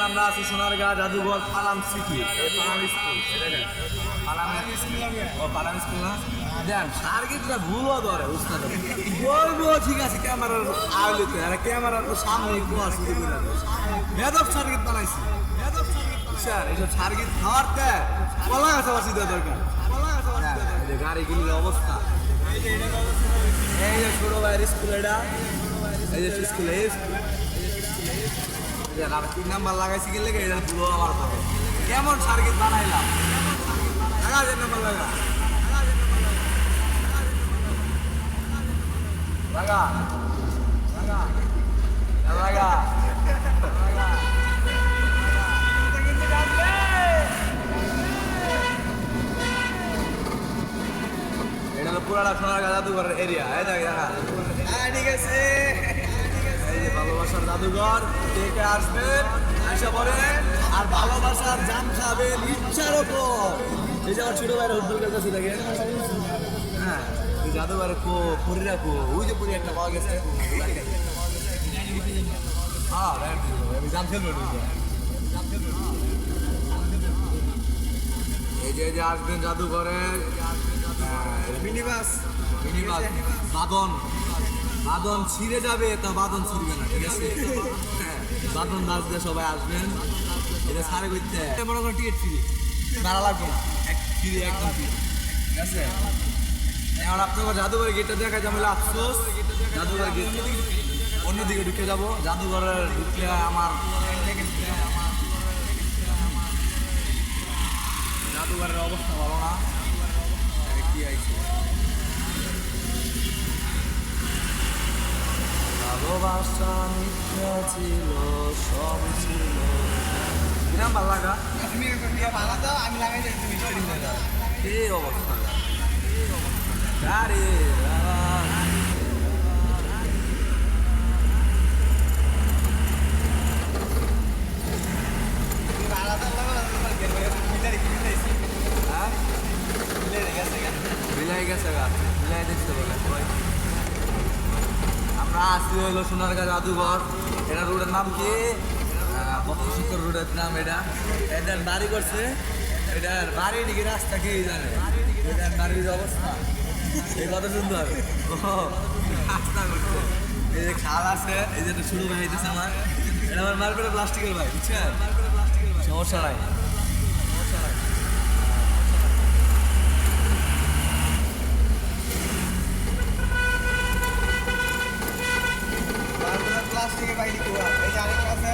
আমরা আছি সোনারগাঁ জাদুঘর পালাম সিটি পালাম স্কুল পালাম স্কুল না দেন সার্কিটটা ভুলও ধরে উস্তাদ বলবো ঠিক আছে ক্যামেরার আওলিতে আর ক্যামেরার সামনে একটু আসতে করে মেদব সার্কিট বানাইছি স্যার এইসব সার্কিট খাওয়ারতে কলা গাছা বাসি দেওয়া দরকার গাড়ি কিনলে অবস্থা এই যে ছোট ভাইয়ের স্কুল এটা এই যে স্কুলে আমি 3 নাম্বার লাগাইছি গেলে এটা পুরো আমার পরে কেমন সার্কিট বানাইলাম লাগা 3 নাম্বার লাগা লাগা লাগা লাগা এটা তো পুরাটা সোনারগাঁ জাদুঘরের এরিয়া এই দেখা ঠিক আছে ভালোবাসার জাদুঘর কে কে আসবেন আসা পরে আর ভালোবাসার জাম খাবেন ইচ্ছার ওপর এই যে আমার ছোট ভাইয়ের হোটেলের কাছে দেখেন হ্যাঁ এই জাদুঘরে পরি রাখো ওই যে পরি একটা পাওয়া গেছে হ্যাঁ আমি জাম খেলবো এই যে আসবেন জাদুঘরে মিনিবাস বাদন ছিঁড়ে যাবে তা বাদন ছিঁড়বে না ঠিক আছে বাদন নাচতে সবাই আসবেন এটা সারে করতে মনে করেন টিকিট ফ্রি ভাড়া লাগবে না ফ্রি একদম ফ্রি ঠিক আছে এখন আপনাকে জাদুঘরের গেটটা দেখা যাবে আফসোস জাদুঘরের গেট অন্যদিকে ঢুকে যাবো জাদুঘরের ঢুকলে আমার জাদুঘরের অবস্থা ভালো না কি আইছে ভালোবাসা মিথ্যা ছিল সব ছিল কিরাম ভালো লাগা তুমি ভালো দাও আমি লাগাই যাই তুমি স্টোরি হয়ে যাও এই অবস্থা আরে বিলাই গেছে গা বিলাই দেখতে বলে আমরা আসি হইলো সোনারগাঁ জাদুঘর এটা রোডের নাম কি বক্তশুকর রোডের নাম এটার বাড়ি করছে এটার বাড়ির দিকে রাস্তা কে জানে এটার বাড়ির অবস্থা এই কত সুন্দর রাস্তা করছে এই যে খাল আছে এই যে শুরু হয়েছে আমার এটা আমার মার্কেটে প্লাস্টিকের ভাই বুঝছেন সমস্যা নাই প্লাস্টিকের বাইরে এই যে আরেকটা আছে